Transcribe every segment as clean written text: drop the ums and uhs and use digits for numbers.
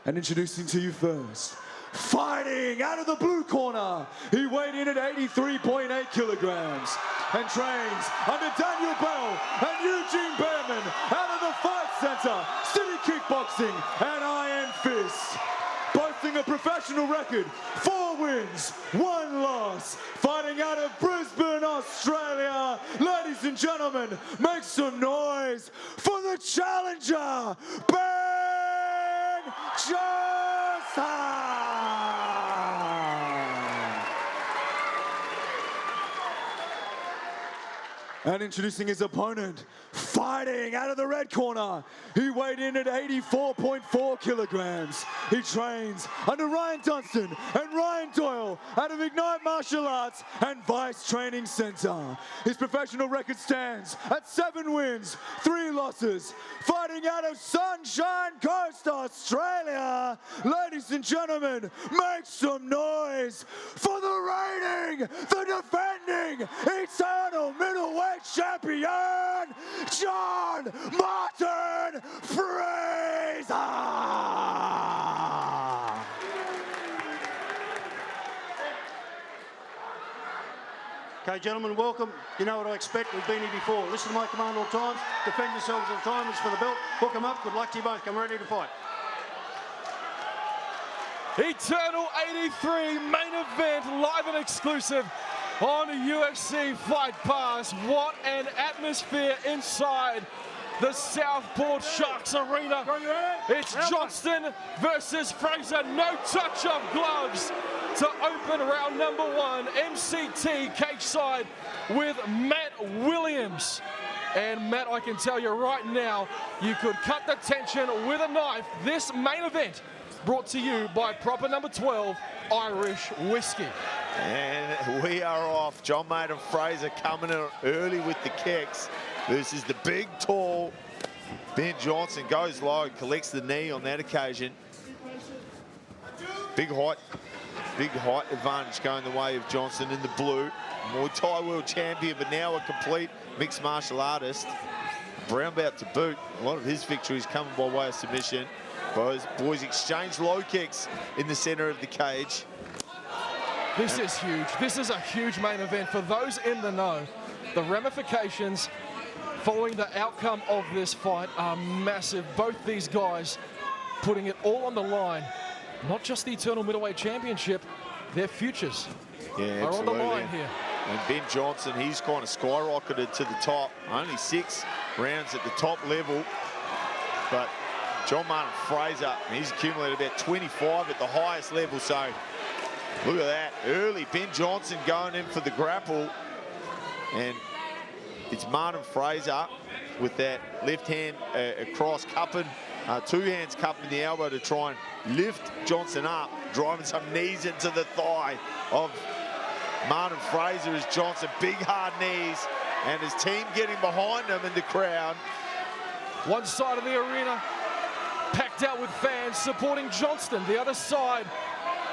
And introducing to you first, fighting out of the blue corner, he weighed in at 83.8 kilograms and trains under Daniel Bell and Eugene Behrman out of the Fight Center, City Kickboxing and Iron Fist. Boasting a professional record, 4 wins, 1 loss. Fighting out of Brisbane, Australia. Ladies and gentlemen, make some noise for the challenger, Ben Johnston! And introducing his opponent, fighting out of the red corner, he weighed in at 84.4 kilograms. He trains under Ryan Johnston and Ryan Doyle out of Ignite Martial Arts and Vice Training Center. His professional record stands at 7 wins, 3 losses. Fighting out of Sunshine Coast, Australia. Ladies and gentlemen, make some noise for the reigning, the defending, eternal middleweight champion, John Martin Fraser! Okay, gentlemen, welcome. You know what I expect. We've been here before. Listen to my command all times. Defend yourselves all the time. It's for the belt. Hook them up. Good luck to you both. Come ready to fight. Eternal 83 main event, live and exclusive on UFC Fight Pass. What an atmosphere inside the Southport Sharks Arena. It's Johnston versus Fraser. No touch of gloves to open round number 1. MCT cage side with Matt Williams. And Matt, I can tell you right now, you could cut the tension with a knife. This main event brought to you by Proper Number 12 Irish Whiskey. And we are off. John Martin Fraser coming in early with the kicks. This is the big, tall Ben Johnston. Goes low, collects the knee on that occasion. Big height advantage going the way of Johnston in the blue. Muay Thai world champion, but now a complete mixed martial artist. Brown belt to boot. A lot of his victories coming by way of submission. Boys exchange low kicks in the center of the cage. This is huge. This is a huge main event. For those in the know, the ramifications following the outcome of this fight are massive. Both these guys putting it all on the line. Not just the Eternal Middleweight Championship, their futures are on the line here. And Ben Johnston, he's kind of skyrocketed to the top. Only 6 rounds at the top level. But John Martin Fraser, he's accumulated about 25 at the highest level. So look at that. Early Ben Johnston going in for the grapple. And it's Martin Fraser with that left hand across, cupping, 2 hands cupping the elbow to try and lift Johnston up, driving some knees into the thigh of Martin Fraser as Johnston, big hard knees, and his team getting behind him in the crowd. One side of the arena packed out with fans supporting Johnston. The other side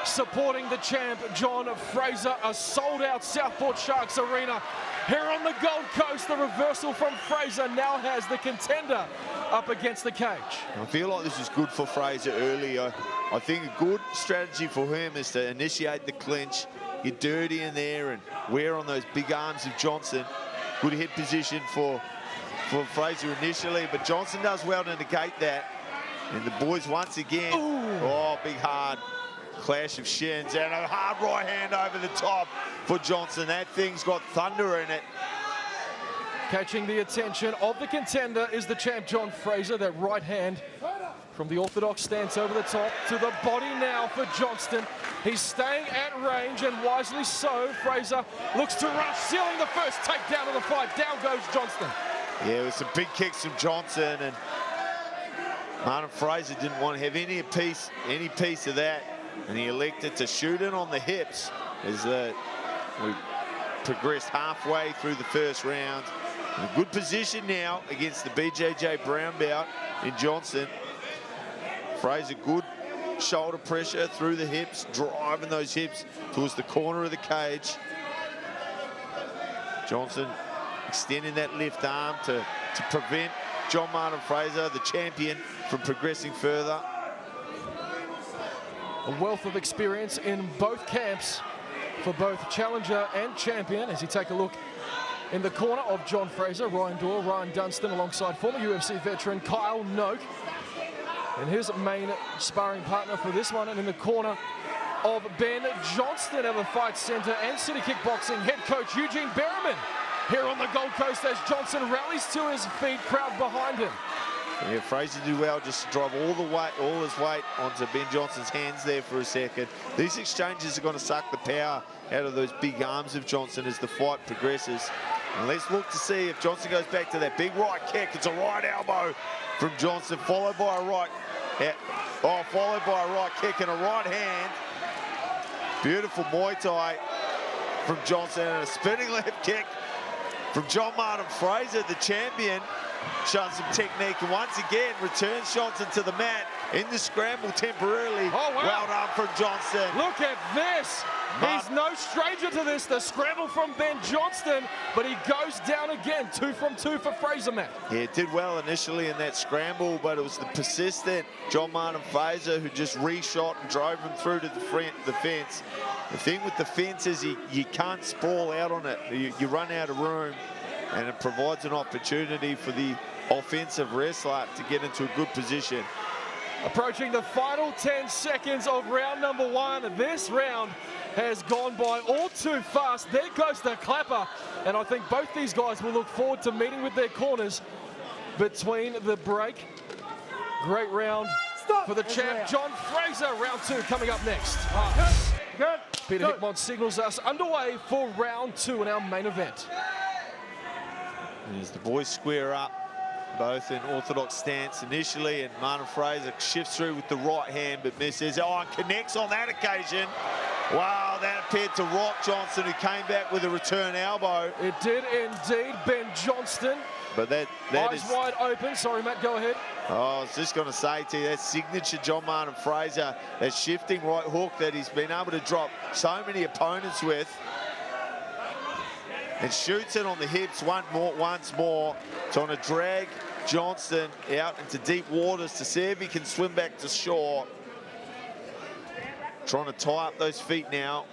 supporting the champ, John Fraser. A sold-out Southport Sharks Arena. Here on the Gold Coast, the reversal from Fraser now has the contender up against the cage. I feel like this is good for Fraser early. I think a good strategy for him is to initiate the clinch, get dirty in there and wear on those big arms of Johnston. Good head position for Fraser initially, but Johnston does well to negate that. And the boys once again, oh, big hard clash of shins and a hard right hand over the top for Johnston. That thing's got thunder in it. Catching the attention of the contender is the champ, John Fraser. That right hand from the orthodox stance over the top to the body now for Johnston. He's staying at range, and wisely so. Fraser looks to rush, sealing the first takedown of the fight. Down goes Johnston. Yeah, it was some big kicks from Johnston, and Martin Fraser didn't want to have any piece of that, and he elected to shoot in on the hips as we progressed halfway through the first round. In a good position now against the BJJ brown belt in Johnston. Fraser, good shoulder pressure through the hips, driving those hips towards the corner of the cage. Johnston extending that left arm to prevent John Martin Fraser, the champion, from progressing further. A wealth of experience in both camps for both challenger and champion. As you take a look in the corner of John Fraser, Ryan Doyle, Ryan Dunstan, alongside former UFC veteran Kyle Noak, and his main sparring partner for this one. And in the corner of Ben Johnston, of the Fight Centre and City Kickboxing head coach Eugene Berriman, here on the Gold Coast as Johnson rallies to his feet, crowd behind him. Yeah, Fraser did well just to drive all his weight onto Ben Johnson's hands there for a second. These exchanges are going to suck the power out of those big arms of Johnson as the fight progresses. And let's look to see if Johnson goes back to that big right kick. It's a right elbow from Johnson, followed by a right kick and a right hand. Beautiful Muay Thai from Johnson, and a spinning left kick from John Martin Fraser, the champion. Showing some technique, and once again returns Johnson to the mat in the scramble temporarily. Oh, wow. Well done from Johnson. Look at this. He's no stranger to this. The scramble from Ben Johnston, but he goes down again. 2 from 2 for Fraser, Matt. Yeah, did well initially in that scramble, but it was the persistent John Martin Fraser who just reshot and drove him through to the fence. The thing with the fence is you can't sprawl out on it. You run out of room, and it provides an opportunity for the offensive wrestler to get into a good position. Approaching the final 10 seconds of round number 1. This round has gone by all too fast. There goes the clapper. And I think both these guys will look forward to meeting with their corners between the break. Great round for the champ, John Fraser. Round 2 coming up next. Good. Peter Hickmont signals us underway for round 2 in our main event. As the boys square up, both in orthodox stance initially, and Martin Fraser shifts through with the right hand but misses. Oh, and connects on that occasion. Wow, that appeared to rock Johnson, who came back with a return elbow. It did indeed. Ben Johnston, But that eyes is wide open. Sorry, Matt, go ahead. Oh, I was just going to say to you, that signature John Martin Fraser, that shifting right hook that he's been able to drop so many opponents with, and shoots it on the hips once more, trying to drag Johnston out into deep waters to see if he can swim back to shore. Trying to tie up those feet now,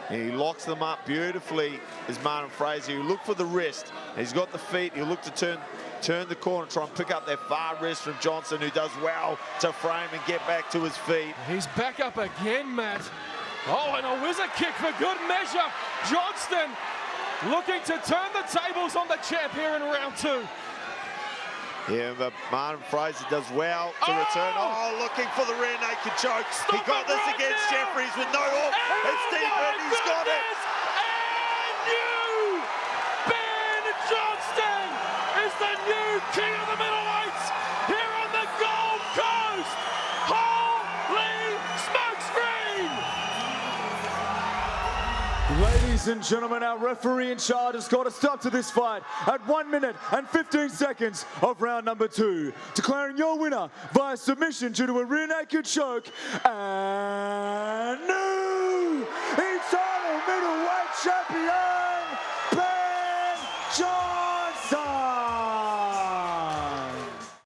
and he locks them up beautifully as Martin Fraser. You look for the wrist, he's got the feet, he'll look to turn the corner, try and pick up that far wrist from Johnson, who does well to frame and get back to his feet. He's back up again, Matt. Oh, and a whizzer kick for good measure. Johnston looking to turn the tables on the champ here in round 2. Yeah, but Martin Fraser does well to return. Oh, looking for the rear naked choke. He got this right against now. Jeffries with no hook. It's deep in, he's got it. And you, Ben Johnston, is the new king of the middleweights here on the Gold Coast. Holy smokescreen! Ladies and gentlemen, our referee in charge has got a stop to this fight at 1 minute and 15 seconds of round number 2, declaring your winner via submission due to a rear naked choke and new eternal middleweight champion,